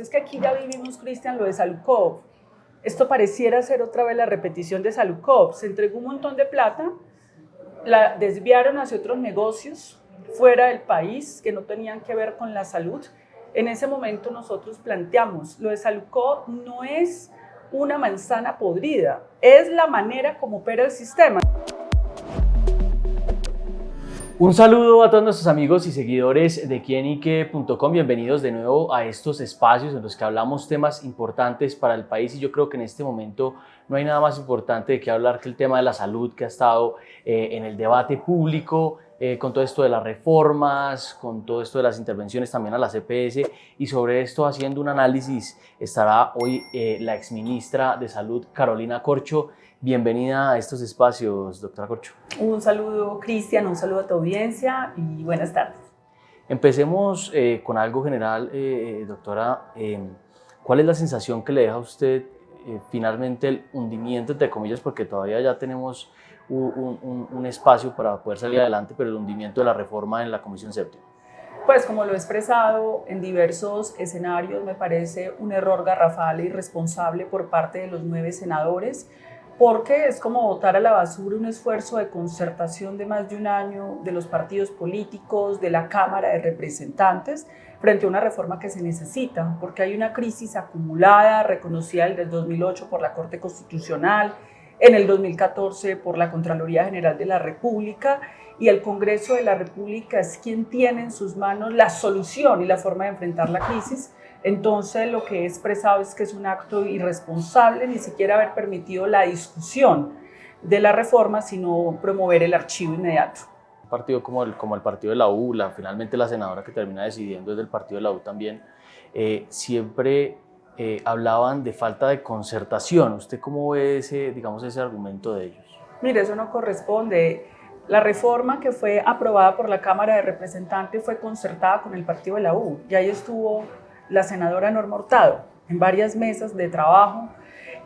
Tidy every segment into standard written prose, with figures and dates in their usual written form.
es que aquí ya vivimos, Cristian, lo de Saludcop. Esto pareciera ser otra vez la repetición de Saludcop. Se entregó un montón de plata, la desviaron hacia otros negocios fuera del país que no tenían que ver con la salud. En ese momento nosotros planteamos, lo de Saludcop no es una manzana podrida, es la manera como opera el sistema. Un saludo a todos nuestros amigos y seguidores de quienique.com. Bienvenidos de nuevo a estos espacios en los que hablamos temas importantes para el país, y yo creo que en este momento no hay nada más importante de qué hablar que el tema de la salud, que ha estado en el debate público, con todo esto de las reformas, con todo esto de las intervenciones también a la EPS, y sobre esto haciendo un análisis estará hoy la exministra de Salud, Carolina Corcho. Bienvenida a estos espacios, doctora Corcho. Un saludo, Cristian, un saludo a tu audiencia y buenas tardes. Empecemos con algo general, doctora. ¿Cuál es la sensación que le deja a usted finalmente el hundimiento, entre comillas, porque todavía ya tenemos un espacio para poder salir adelante, pero el hundimiento de la reforma en la Comisión Séptima? Pues como lo he expresado en diversos escenarios, me parece un error garrafal e irresponsable por parte de los 9 senadores, porque es como botar a la basura un esfuerzo de concertación de más de un año de los partidos políticos, de la Cámara de Representantes, frente a una reforma que se necesita, porque hay una crisis acumulada, reconocida desde el 2008 por la Corte Constitucional, en el 2014 por la Contraloría General de la República, y el Congreso de la República es quien tiene en sus manos la solución y la forma de enfrentar la crisis. Entonces lo que he expresado es que es un acto irresponsable ni siquiera haber permitido la discusión de la reforma, sino promover el archivo inmediato. Un partido como el partido de la U, finalmente la senadora que termina decidiendo es del partido de la U también, siempre hablaban de falta de concertación. ¿Usted cómo ve ese argumento de ellos? Mire, eso no corresponde. La reforma que fue aprobada por la Cámara de Representantes fue concertada con el partido de la U, y ahí estuvo la senadora Norma Hurtado en varias mesas de trabajo.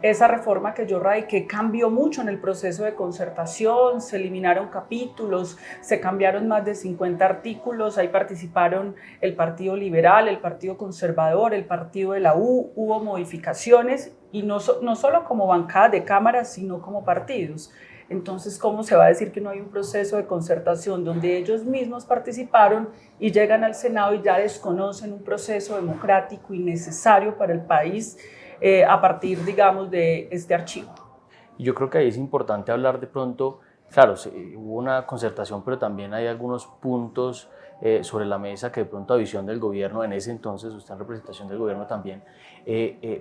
Esa reforma que yo radiqué cambió mucho en el proceso de concertación, se eliminaron capítulos, se cambiaron más de 50 artículos, ahí participaron el Partido Liberal, el Partido Conservador, el Partido de la U, hubo modificaciones, y no solo como bancada de cámaras, sino como partidos. Entonces, ¿cómo se va a decir que no hay un proceso de concertación donde ellos mismos participaron y llegan al Senado y ya desconocen un proceso democrático y necesario para el país a partir, digamos, de este archivo? Yo creo que ahí es importante hablar de pronto, claro, hubo una concertación, pero también hay algunos puntos sobre la mesa que de pronto a visión del gobierno, en ese entonces usted en representación del gobierno también,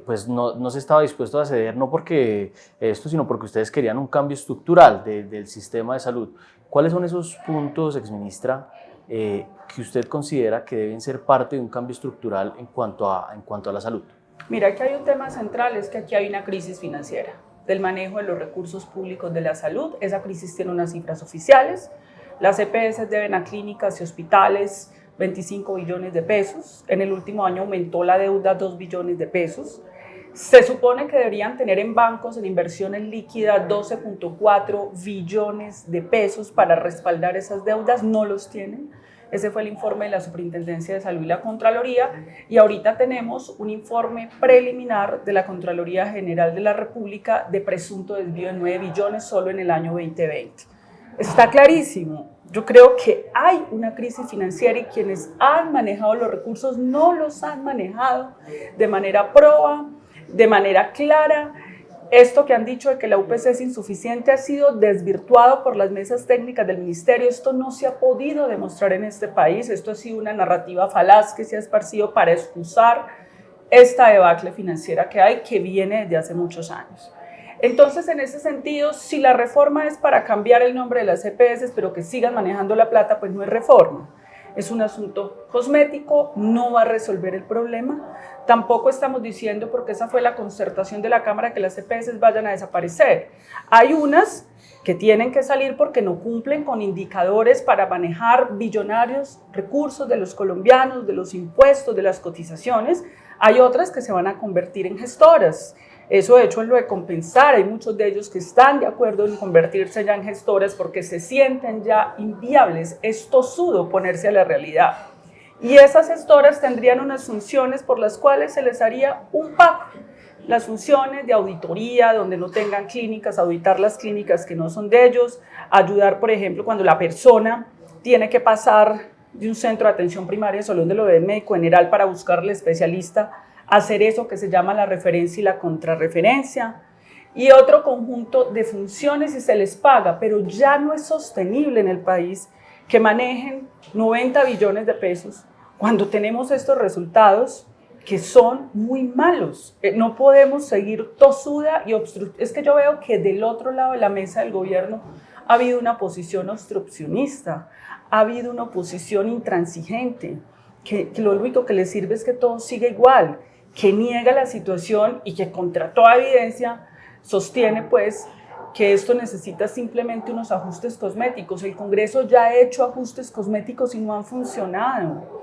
pues no se estaba dispuesto a ceder, no porque esto, sino porque ustedes querían un cambio estructural del sistema de salud. ¿Cuáles son esos puntos, exministra, que usted considera que deben ser parte de un cambio estructural en cuanto a la salud? Mira, aquí hay un tema central, es que aquí hay una crisis financiera del manejo de los recursos públicos de la salud. Esa crisis tiene unas cifras oficiales. Las EPS deben a clínicas y hospitales 25 billones de pesos. En el último año aumentó la deuda a 2 billones de pesos. Se supone que deberían tener en bancos en inversiones líquidas 12.4 billones de pesos para respaldar esas deudas. No los tienen. Ese fue el informe de la Superintendencia de Salud y la Contraloría, y ahorita tenemos un informe preliminar de la Contraloría General de la República de presunto desvío de 9 billones solo en el año 2020. Está clarísimo. Yo creo que hay una crisis financiera y quienes han manejado los recursos no los han manejado de manera proba, de manera clara. Esto que han dicho de que la UPC es insuficiente ha sido desvirtuado por las mesas técnicas del ministerio. Esto no se ha podido demostrar en este país. Esto ha sido una narrativa falaz que se ha esparcido para excusar esta debacle financiera que hay, que viene desde hace muchos años. Entonces, en ese sentido, si la reforma es para cambiar el nombre de las EPS, pero que sigan manejando la plata, pues no es reforma. Es un asunto cosmético, no va a resolver el problema. Tampoco estamos diciendo, porque esa fue la concertación de la Cámara, que las EPS vayan a desaparecer. Hay unas que tienen que salir porque no cumplen con indicadores para manejar billonarios recursos de los colombianos, de los impuestos, de las cotizaciones. Hay otras que se van a convertir en gestoras. Eso, de hecho, es lo de compensar. Hay muchos de ellos que están de acuerdo en convertirse ya en gestoras porque se sienten ya inviables. Es tosudo ponerse a la realidad. Y esas gestoras tendrían unas funciones por las cuales se les haría un pago. Las funciones de auditoría, donde no tengan clínicas, auditar las clínicas que no son de ellos, ayudar, por ejemplo, cuando la persona tiene que pasar de un centro de atención primaria solo donde lo ve el médico general para buscarle especialista, hacer eso que se llama la referencia y la contrarreferencia, y otro conjunto de funciones y se les paga, pero ya no es sostenible en el país que manejen 90 billones de pesos cuando tenemos estos resultados que son muy malos. No podemos seguir tosuda y obstructiva. Es que yo veo que del otro lado de la mesa del gobierno ha habido una posición obstruccionista, ha habido una oposición intransigente, que lo único que le sirve es que todo siga igual, que niega la situación y que contra toda evidencia sostiene pues que esto necesita simplemente unos ajustes cosméticos. El Congreso ya ha hecho ajustes cosméticos y no han funcionado.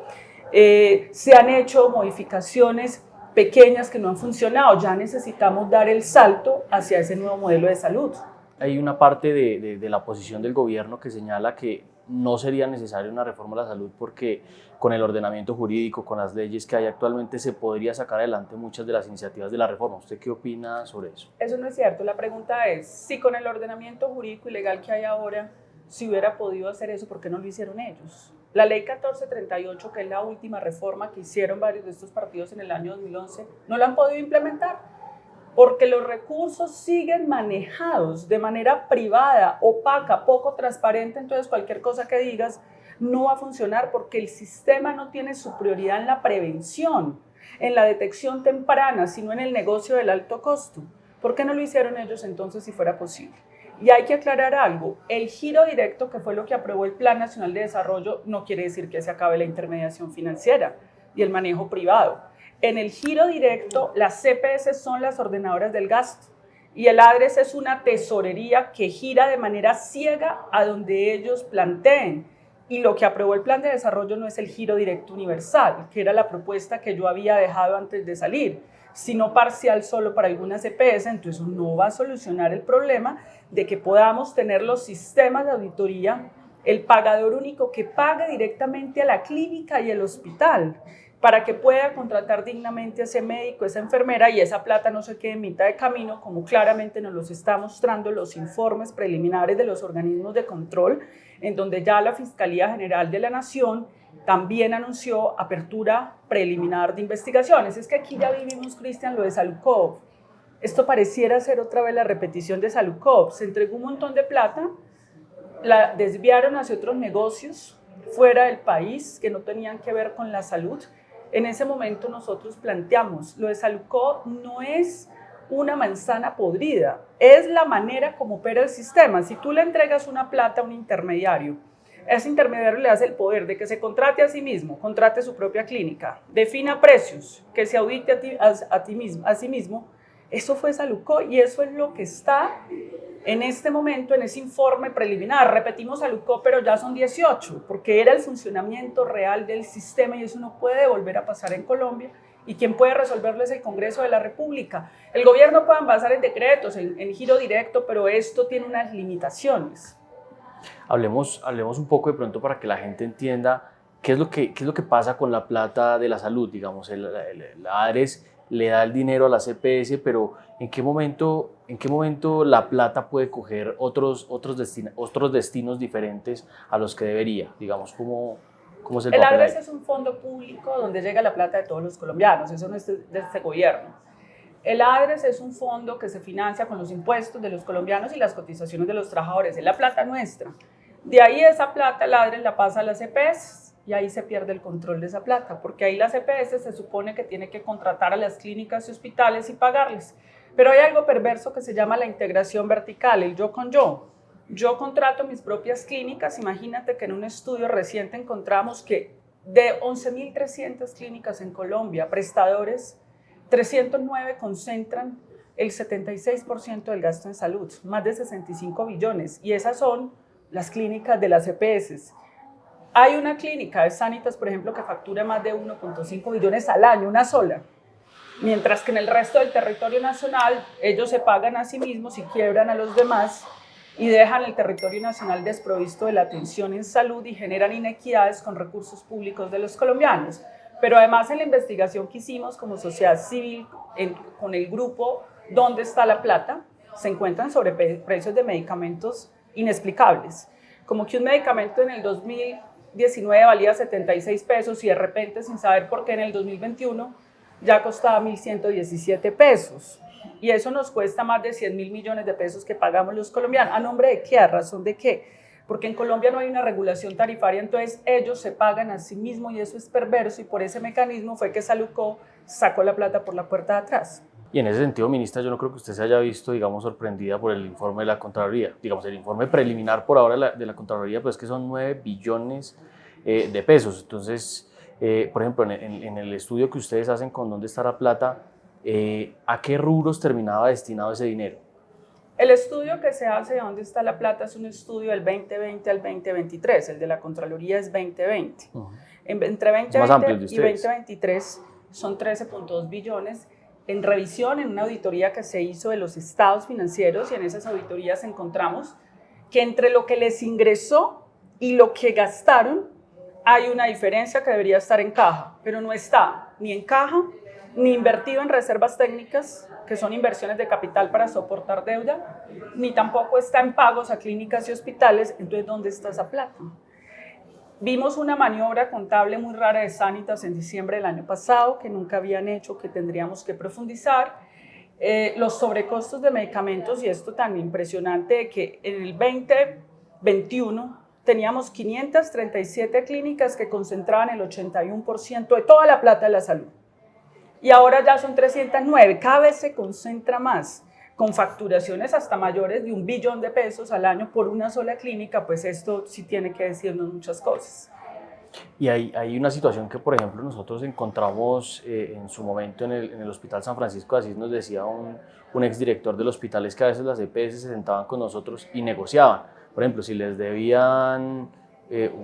Se han hecho modificaciones pequeñas que no han funcionado. Ya necesitamos dar el salto hacia ese nuevo modelo de salud. Hay una parte de la posición del gobierno que señala que no sería necesaria una reforma a la salud porque con el ordenamiento jurídico, con las leyes que hay actualmente, se podría sacar adelante muchas de las iniciativas de la reforma. ¿Usted qué opina sobre eso? Eso no es cierto. La pregunta es, si con el ordenamiento jurídico y legal que hay ahora, si hubiera podido hacer eso, ¿por qué no lo hicieron ellos? La ley 1438, que es la última reforma que hicieron varios de estos partidos en el año 2011, no la han podido implementar porque los recursos siguen manejados de manera privada, opaca, poco transparente. Entonces cualquier cosa que digas no va a funcionar porque el sistema no tiene su prioridad en la prevención, en la detección temprana, sino en el negocio del alto costo. ¿Por qué no lo hicieron ellos entonces si fuera posible? Y hay que aclarar algo, el giro directo, que fue lo que aprobó el Plan Nacional de Desarrollo, no quiere decir que se acabe la intermediación financiera y el manejo privado. En el giro directo, las CPS son las ordenadoras del gasto y el ADRES es una tesorería que gira de manera ciega a donde ellos planteen. Y lo que aprobó el Plan de Desarrollo no es el giro directo universal, que era la propuesta que yo había dejado antes de salir, sino parcial solo para algunas EPS. Entonces no va a solucionar el problema de que podamos tener los sistemas de auditoría, el pagador único que pague directamente a la clínica y el hospital, para que pueda contratar dignamente a ese médico, esa enfermera, y esa plata no se quede en mitad de camino, como claramente nos los está mostrando los informes preliminares de los organismos de control, en donde ya la Fiscalía General de la Nación también anunció apertura preliminar de investigaciones. Es que aquí ya vivimos, Cristian, lo de Salucov. Esto pareciera ser otra vez la repetición de Salucov. Se entregó un montón de plata, la desviaron hacia otros negocios fuera del país que no tenían que ver con la salud. En ese momento nosotros planteamos, lo de Salucov no es una manzana podrida, es la manera como opera el sistema. Si tú le entregas una plata a un intermediario, ese intermediario le das el poder de que se contrate a sí mismo, contrate su propia clínica, defina precios, que se audite a sí mismo. Eso fue Salucov y eso es lo que está en este momento en ese informe preliminar. Repetimos Salucov, pero ya son 18, porque era el funcionamiento real del sistema y eso no puede volver a pasar en Colombia. Y quien puede resolverlo es el Congreso de la República. El gobierno puede basar en decretos, en giro directo, pero esto tiene unas limitaciones. Hablemos un poco de pronto para que la gente entienda qué es lo que pasa con la plata de la salud. Digamos, la ADRES le da el dinero a la CPS, pero ¿en qué momento la plata puede coger otros destinos diferentes a los que debería? Digamos, ¿cómo es el papel ahí? El ADRES es un fondo público donde llega la plata de todos los colombianos, eso no es de este gobierno. El ADRES es un fondo que se financia con los impuestos de los colombianos y las cotizaciones de los trabajadores, es la plata nuestra. De ahí esa plata el ADRES la pasa a las EPS y ahí se pierde el control de esa plata, porque ahí las EPS se supone que tiene que contratar a las clínicas y hospitales y pagarles. Pero hay algo perverso que se llama la integración vertical, el yo con yo. Yo contrato mis propias clínicas. Imagínate que en un estudio reciente encontramos que de 11.300 clínicas en Colombia, prestadores, 309 concentran el 76% del gasto en salud, más de 65 billones, y esas son las clínicas de las EPS. Hay una clínica de Sanitas, por ejemplo, que factura más de 1.5 billones al año, una sola, mientras que en el resto del territorio nacional ellos se pagan a sí mismos y quiebran a los demás y dejan el territorio nacional desprovisto de la atención en salud y generan inequidades con recursos públicos de los colombianos. Pero además en la investigación que hicimos como sociedad civil con el grupo ¿Dónde está la plata?, se encuentran sobreprecios de medicamentos inexplicables, como que un medicamento en el 2019 valía 76 pesos y de repente, sin saber por qué, en el 2021 ya costaba 1.117 pesos. Y eso nos cuesta más de 100.000 millones de pesos que pagamos los colombianos. ¿A nombre de qué? ¿A razón de qué? Porque en Colombia no hay una regulación tarifaria, entonces ellos se pagan a sí mismos y eso es perverso, y por ese mecanismo fue que Saluco sacó la plata por la puerta de atrás. Y en ese sentido, ministra, yo no creo que usted se haya visto, digamos, sorprendida por el informe de la Contraloría. Digamos, el informe preliminar por ahora de la Contraloría, pues es que son 9 billones de pesos. Entonces, por ejemplo, en el estudio que ustedes hacen con ¿Dónde está la plata?, ¿a qué rubros terminaba destinado ese dinero? El estudio que se hace de ¿Dónde está la plata? Es un estudio del 2020 al 2023, el de la Contraloría es 2020. Entre 2020 y 2023 son 13.2 billones. En revisión, en una auditoría que se hizo de los estados financieros, y en esas auditorías encontramos que entre lo que les ingresó y lo que gastaron hay una diferencia que debería estar en caja, pero no está ni en caja, ni invertido en reservas técnicas, que son inversiones de capital para soportar deuda, ni tampoco está en pagos a clínicas y hospitales. Entonces, ¿dónde está esa plata? Vimos una maniobra contable muy rara de Sanitas en diciembre del año pasado, que nunca habían hecho, que tendríamos que profundizar. Los sobrecostos de medicamentos, y esto tan impresionante de que en el 2021 teníamos 537 clínicas que concentraban el 81% de toda la plata de la salud. Y ahora ya son 309, cada vez se concentra más, con facturaciones hasta mayores de 1 billón de pesos al año por una sola clínica. Pues esto sí tiene que decirnos muchas cosas. Y hay una situación que, por ejemplo, nosotros encontramos en su momento en el Hospital San Francisco de Asís. Nos decía un exdirector del hospital, es que a veces las EPS se sentaban con nosotros y negociaban. Por ejemplo, si les debían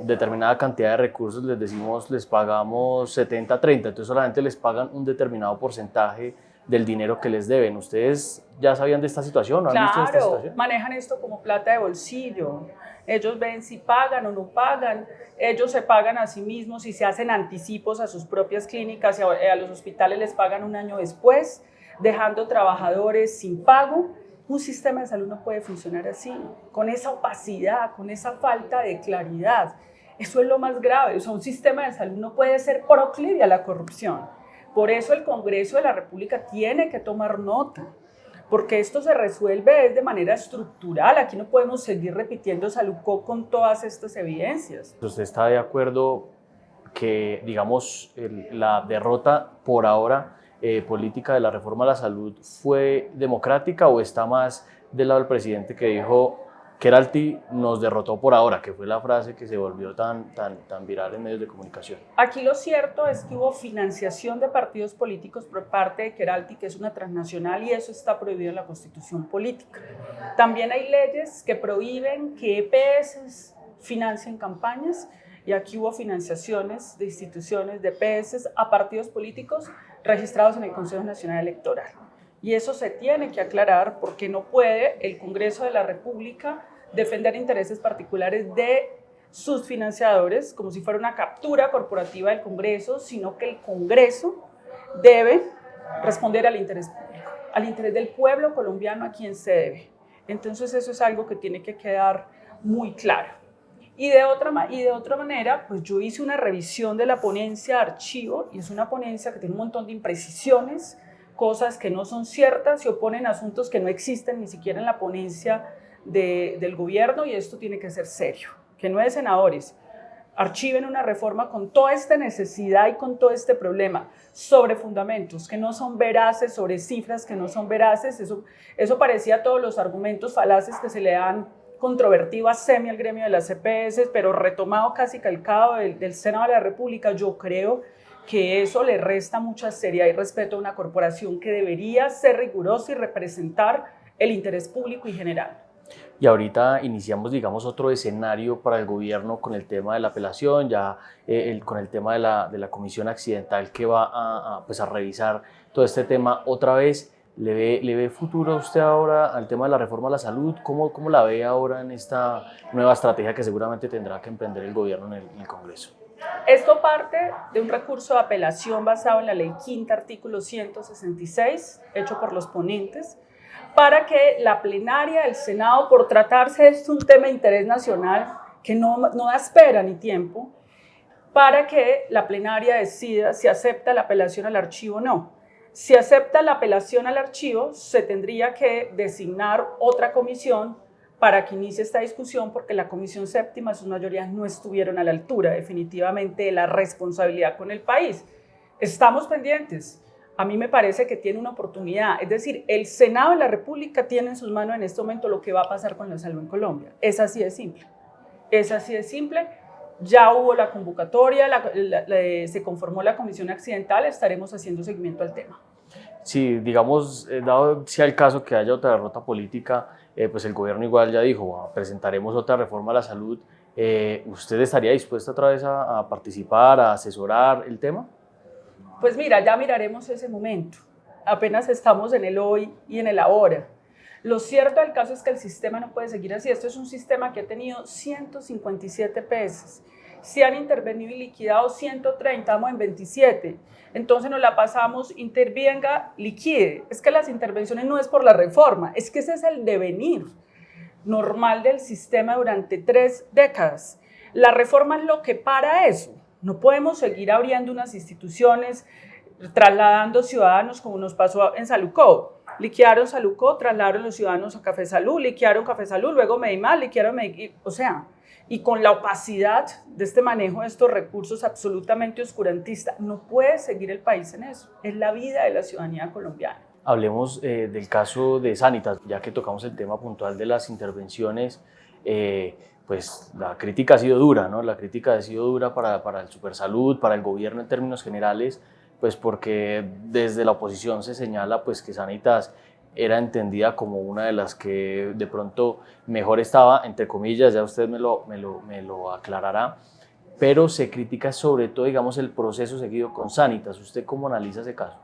determinada cantidad de recursos, les decimos, les pagamos 70-30, entonces solamente les pagan un determinado porcentaje del dinero que les deben. ¿Ustedes ya sabían de esta situación? ¿Han visto esta situación? Manejan esto como plata de bolsillo. Ellos ven si pagan o no pagan, ellos se pagan a sí mismos y se hacen anticipos a sus propias clínicas, y a los hospitales les pagan un año después, dejando trabajadores sin pago. Un sistema de salud no puede funcionar así, con esa opacidad, con esa falta de claridad. Eso es lo más grave. O sea, un sistema de salud no puede ser proclive a la corrupción. Por eso el Congreso de la República tiene que tomar nota, porque esto se resuelve de manera estructural. Aquí no podemos seguir repitiendo Saluco con todas estas evidencias. ¿Usted está de acuerdo que, digamos, la derrota por ahora política de la reforma a la salud fue democrática, o está más del lado del presidente que dijo que Queralty nos derrotó por ahora, que fue la frase que se volvió tan viral en medios de comunicación? Aquí lo cierto es que hubo financiación de partidos políticos por parte de Queralty, que es una transnacional, y eso está prohibido en la Constitución política. También hay leyes que prohíben que EPS financien campañas, y aquí hubo financiaciones de instituciones de EPS a partidos políticos registrados en el Consejo Nacional Electoral. Y eso se tiene que aclarar, porque no puede el Congreso de la República defender intereses particulares de sus financiadores como si fuera una captura corporativa del Congreso, sino que el Congreso debe responder al interés público, al interés del pueblo colombiano, a quien se debe. Entonces eso es algo que tiene que quedar muy claro. Y de otra manera, pues yo hice una revisión de la ponencia de archivo, y es una ponencia que tiene un montón de imprecisiones, cosas que no son ciertas, se oponen a asuntos que no existen ni siquiera en la ponencia del gobierno, y esto tiene que ser serio. Que 9 senadores archiven una reforma con toda esta necesidad y con todo este problema, sobre fundamentos que no son veraces, sobre cifras que no son veraces. Eso parecía todos los argumentos falaces que se le han controvertido a SEMI, al gremio de las EPS, pero retomado, casi calcado del Senado de la República. Yo creo que eso le resta mucha seriedad y respeto a una corporación que debería ser rigurosa y representar el interés público y general. Y ahorita iniciamos, digamos, otro escenario para el gobierno con el tema de la apelación, ya con el tema de la comisión accidental que va a revisar todo este tema otra vez. ¿Le ve futuro a usted ahora al tema de la reforma a la salud? ¿Cómo la ve ahora en esta nueva estrategia que seguramente tendrá que emprender el gobierno en el Congreso? Esto parte de un recurso de apelación basado en la Ley Quinta, artículo 166, hecho por los ponentes, para que la plenaria del Senado, por tratarse de un tema de interés nacional que no da espera ni tiempo, para que la plenaria decida si acepta la apelación al archivo o no. Si acepta la apelación al archivo, se tendría que designar otra comisión para que inicie esta discusión, porque la Comisión Séptima, sus mayorías no estuvieron a la altura definitivamente de la responsabilidad con el país. Estamos pendientes. A mí me parece que tiene una oportunidad. Es decir, el Senado de la República tiene en sus manos en este momento lo que va a pasar con la salud en Colombia. Es así de simple. Es así de simple. Ya hubo la convocatoria, se conformó la comisión accidental, estaremos haciendo seguimiento al tema. Sí, digamos, dado sea el caso que haya otra derrota política, pues el gobierno igual ya dijo, presentaremos otra reforma a la salud. ¿Usted estaría dispuesta otra vez a participar, a asesorar el tema? Pues mira, ya miraremos ese momento. Apenas estamos en el hoy y en el ahora. Lo cierto del caso es que el sistema no puede seguir así. Esto es un sistema que ha tenido 157 PS. Se han intervenido y liquidado 130, vamos en 27. Entonces nos la pasamos, intervenga, liquide. Es que las intervenciones no es por la reforma, es que ese es el devenir normal del sistema durante 3 décadas. La reforma es lo que para eso. No podemos seguir abriendo unas instituciones, trasladando ciudadanos como nos pasó en Salucó. Liquidaron Salucó, trasladaron los ciudadanos a Café Salud, liquidaron Café Salud, luego Medimás, liquidaron Medimás, o sea, y con la opacidad de este manejo de estos recursos absolutamente oscurantista, no puede seguir el país en eso. Es la vida de la ciudadanía colombiana. Hablemos del caso de Sanitas, ya que tocamos el tema puntual de las intervenciones, pues la crítica ha sido dura, ¿no? La crítica ha sido dura para el Supersalud, para el gobierno en términos generales, pues porque desde la oposición se señala pues que Sanitas era entendida como una de las que de pronto mejor estaba, entre comillas, ya usted me lo aclarará, pero se critica sobre todo, digamos, el proceso seguido con Sanitas. ¿Usted cómo analiza ese caso?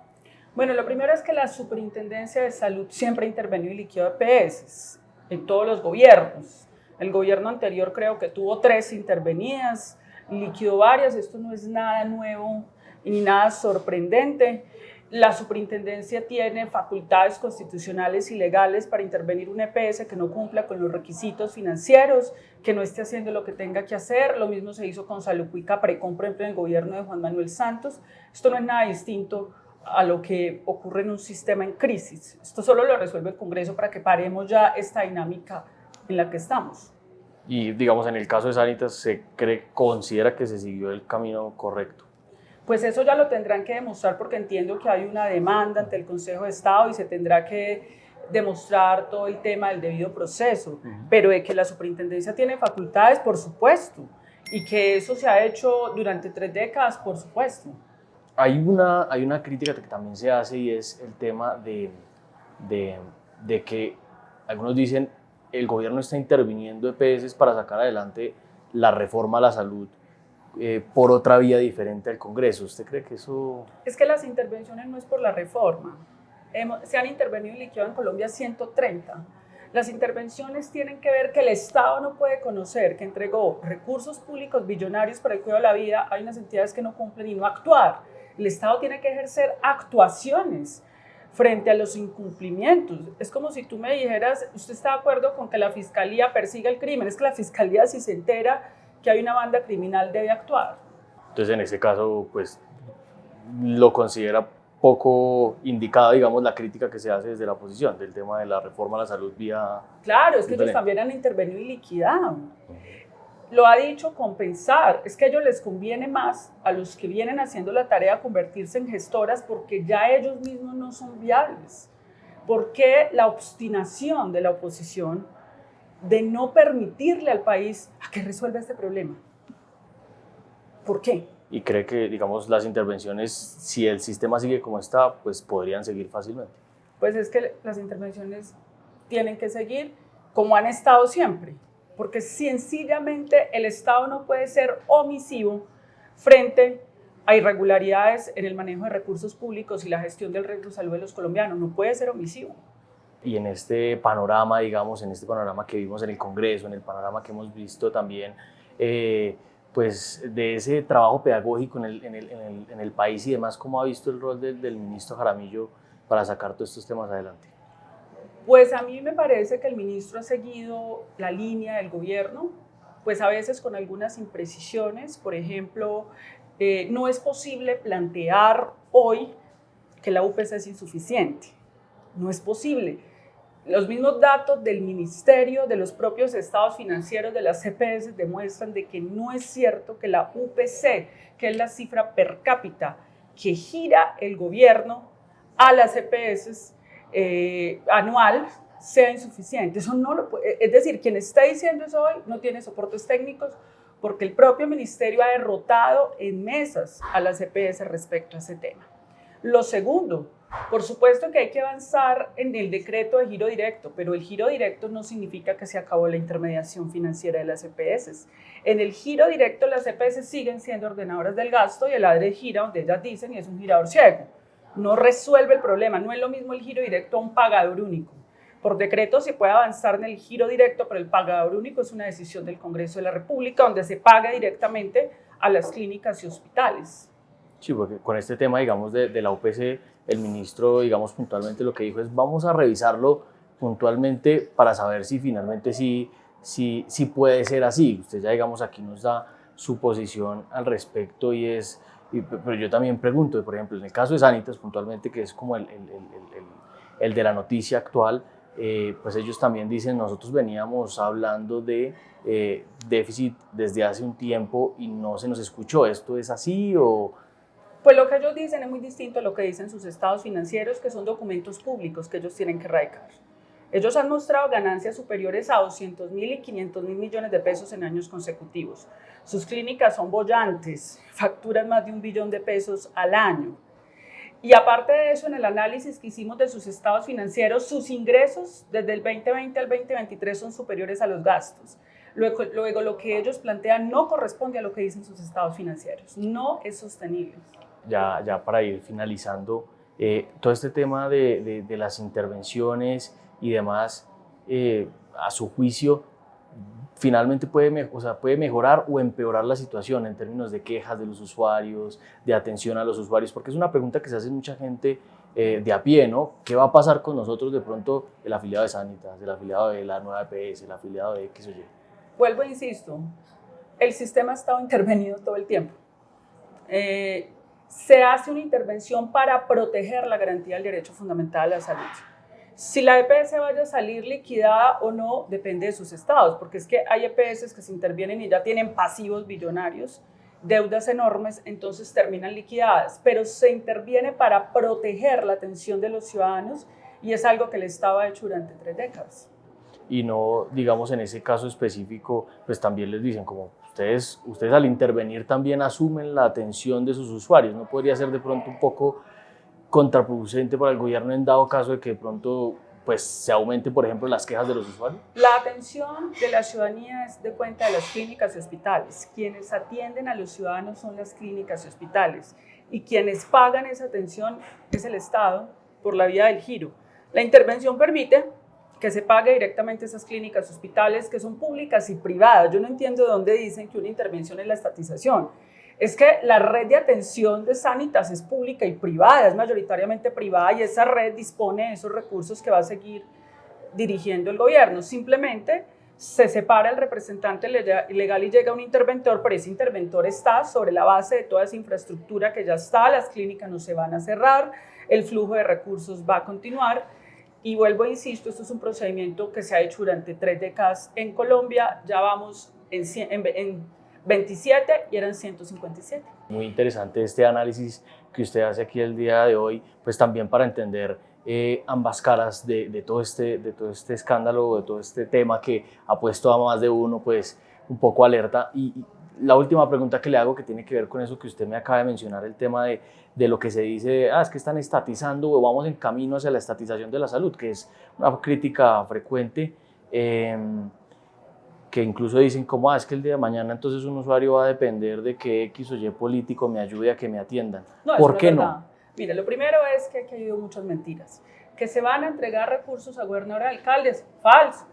Bueno, lo primero es que la Superintendencia de Salud siempre ha intervenido y liquidado EPS en todos los gobiernos. El gobierno anterior creo que tuvo 3 intervenidas, liquidó varias, esto no es nada nuevo ni nada sorprendente. La superintendencia tiene facultades constitucionales y legales para intervenir un EPS que no cumpla con los requisitos financieros, que no esté haciendo lo que tenga que hacer. Lo mismo se hizo con Saluco y Caprecon, por ejemplo, en el gobierno de Juan Manuel Santos. Esto no es nada distinto a lo que ocurre en un sistema en crisis. Esto solo lo resuelve el Congreso para que paremos ya esta dinámica en la que estamos. Y digamos, en el caso de Sanitas, ¿se considera que se siguió el camino correcto? Pues eso ya lo tendrán que demostrar, porque entiendo que hay una demanda ante el Consejo de Estado y se tendrá que demostrar todo el tema del debido proceso, pero de que la superintendencia tiene facultades, por supuesto, y que eso se ha hecho durante 3 décadas, por supuesto. Hay una crítica que también se hace y es el tema de que algunos dicen el gobierno está interviniendo EPS para sacar adelante la reforma a la salud por otra vía diferente al Congreso. ¿Usted cree que eso...? Es que las intervenciones no es por la reforma. Se han intervenido y liquidado en Colombia 130. Las intervenciones tienen que ver que el Estado no puede conocer que entregó recursos públicos billonarios para el cuidado de la vida. Hay unas entidades que no cumplen y no actuar. El Estado tiene que ejercer actuaciones frente a los incumplimientos. Es como si tú me dijeras, ¿usted está de acuerdo con que la Fiscalía persiga el crimen? Es que la Fiscalía, si se entera que hay una banda criminal, debe actuar. Entonces, en ese caso, pues, lo considera poco indicada, digamos, la crítica que se hace desde la oposición del tema de la reforma a la salud vía... Claro, es que ellos también han intervenido y liquidado. Lo ha dicho, compensar. Es que a ellos les conviene más, a los que vienen haciendo la tarea, convertirse en gestoras, porque ya ellos mismos no son viables. ¿Por qué la obstinación de la oposición de no permitirle al país a que resuelva este problema? ¿Por qué? Y cree que, digamos, las intervenciones, si el sistema sigue como está, pues podrían seguir fácilmente. Pues es que las intervenciones tienen que seguir como han estado siempre, porque sencillamente el Estado no puede ser omisivo frente a irregularidades en el manejo de recursos públicos y la gestión del riesgo de salud de los colombianos. No puede ser omisivo. Y en este panorama, digamos, en este panorama que vimos en el Congreso, en el panorama que hemos visto también, pues de ese trabajo pedagógico en el país y demás, ¿cómo ha visto el rol del ministro Jaramillo para sacar todos estos temas adelante? Pues a mí me parece que el ministro ha seguido la línea del gobierno, pues a veces con algunas imprecisiones. Por ejemplo, no es posible plantear hoy que la UPC es insuficiente. No es posible. Los mismos datos del ministerio, de los propios estados financieros de las CPS demuestran de que no es cierto que la UPC, que es la cifra per cápita que gira el gobierno a las CPS anual, sea insuficiente. Eso no lo puede, es decir, quien está diciendo eso hoy no tiene soportes técnicos, porque el propio ministerio ha derrotado en mesas a las CPS respecto a ese tema. Lo segundo, por supuesto que hay que avanzar en el decreto de giro directo, pero el giro directo no significa que se acabó la intermediación financiera de las EPS. En el giro directo las EPS siguen siendo ordenadoras del gasto y el ADRE gira donde ellas dicen y es un girador ciego. No resuelve el problema, no es lo mismo el giro directo a un pagador único. Por decreto se puede avanzar en el giro directo, pero el pagador único es una decisión del Congreso de la República donde se paga directamente a las clínicas y hospitales. Sí, porque con este tema, digamos, de la UPC, el ministro, digamos, puntualmente lo que dijo es vamos a revisarlo puntualmente para saber si finalmente sí puede ser así. Usted ya, digamos, aquí nos da su posición al respecto pero yo también pregunto, por ejemplo, en el caso de Sanitas puntualmente, que es como el de la noticia actual, pues ellos también dicen, nosotros veníamos hablando de déficit desde hace un tiempo y no se nos escuchó. ¿Esto es así o...? Pues lo que ellos dicen es muy distinto a lo que dicen sus estados financieros, que son documentos públicos que ellos tienen que radicar. Ellos han mostrado ganancias superiores a 200.000 y 500.000 millones de pesos en años consecutivos. Sus clínicas son bollantes, facturan más de 1 billón de pesos al año. Y aparte de eso, en el análisis que hicimos de sus estados financieros, sus ingresos desde el 2020 al 2023 son superiores a los gastos. Luego lo que ellos plantean no corresponde a lo que dicen sus estados financieros. No es sostenible. Ya para ir finalizando, todo este tema de las intervenciones y demás, a su juicio, finalmente puede mejorar o empeorar la situación en términos de quejas de los usuarios, de atención a los usuarios, porque es una pregunta que se hace mucha gente de a pie, ¿no? ¿Qué va a pasar con nosotros de pronto, el afiliado de Sanitas, el afiliado de la nueva EPS, el afiliado de X o Y? Vuelvo e insisto, el sistema ha estado intervenido todo el tiempo. Se hace una intervención para proteger la garantía del derecho fundamental a la salud. Si la EPS vaya a salir liquidada o no, depende de sus estados, porque es que hay EPS que se intervienen y ya tienen pasivos billonarios, deudas enormes, entonces terminan liquidadas, pero se interviene para proteger la atención de los ciudadanos y es algo que el Estado ha hecho durante 3 décadas. Y no, digamos, en ese caso específico, pues también les dicen como ustedes al intervenir también asumen la atención de sus usuarios. ¿No podría ser de pronto un poco contraproducente para el gobierno en dado caso de que de pronto pues, se aumente, por ejemplo, las quejas de los usuarios? La atención de la ciudadanía es de cuenta de las clínicas y hospitales. Quienes atienden a los ciudadanos son las clínicas y hospitales y quienes pagan esa atención es el Estado por la vía del giro. La intervención permite que se pague directamente esas clínicas, hospitales que son públicas y privadas. Yo no entiendo de dónde dicen que una intervención es la estatización. Es que la red de atención de Sanitas es pública y privada, es mayoritariamente privada y esa red dispone de esos recursos que va a seguir dirigiendo el gobierno. Simplemente se separa el representante legal y llega un interventor, pero ese interventor está sobre la base de toda esa infraestructura que ya está, las clínicas no se van a cerrar, el flujo de recursos va a continuar. Y vuelvo e insisto, esto es un procedimiento que se ha hecho durante 3 décadas en Colombia, ya vamos en 27 y eran 157. Muy interesante este análisis que usted hace aquí el día de hoy, pues también para entender ambas caras de todo este escándalo, de todo este tema que ha puesto a más de uno pues un poco alerta. Y la última pregunta que le hago, que tiene que ver con eso que usted me acaba de mencionar, el tema de lo que se dice, es que están estatizando o vamos en camino hacia la estatización de la salud, que es una crítica frecuente. ¿Qué que incluso dicen como, es que el día de mañana entonces un usuario va a depender de que X o Y político me ayude a que me atiendan. No, ¿Por eso qué no es no? verdad. Mire, lo primero es que aquí ha habido muchas mentiras. Que se van a entregar recursos a gobernadores y alcaldes, falso.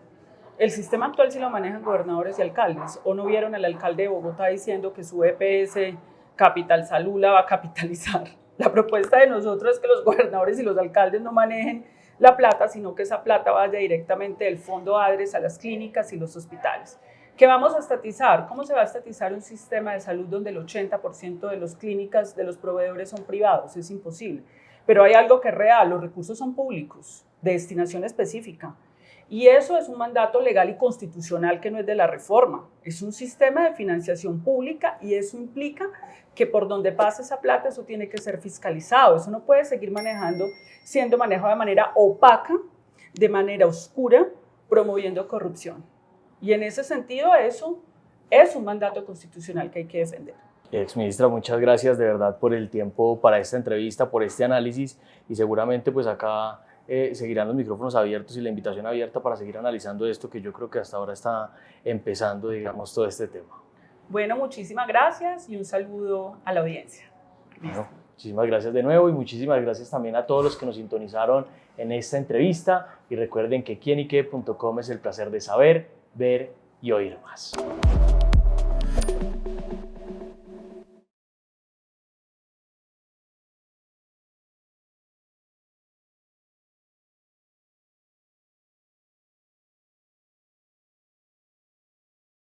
El sistema actual sí lo manejan gobernadores y alcaldes. ¿O no vieron al alcalde de Bogotá diciendo que su EPS Capital Salud la va a capitalizar? La propuesta de nosotros es que los gobernadores y los alcaldes no manejen la plata, sino que esa plata vaya directamente del Fondo ADRES a las clínicas y los hospitales. ¿Qué vamos a estatizar? ¿Cómo se va a estatizar un sistema de salud donde el 80% de las clínicas, de los proveedores son privados? Es imposible. Pero hay algo que es real, los recursos son públicos, de destinación específica. Y eso es un mandato legal y constitucional que no es de la reforma. Es un sistema de financiación pública y eso implica que por donde pase esa plata, eso tiene que ser fiscalizado. Eso no puede seguir siendo manejado de manera opaca, de manera oscura, promoviendo corrupción. Y en ese sentido, eso es un mandato constitucional que hay que defender. Exministra, muchas gracias de verdad por el tiempo para esta entrevista, por este análisis y seguramente pues acá seguirán los micrófonos abiertos y la invitación abierta para seguir analizando esto que yo creo que hasta ahora está empezando, digamos, todo este tema. Bueno, muchísimas gracias y un saludo a la audiencia. Bueno, muchísimas gracias de nuevo y muchísimas gracias también a todos los que nos sintonizaron en esta entrevista y recuerden que quienique.com es el placer de saber, ver y oír más.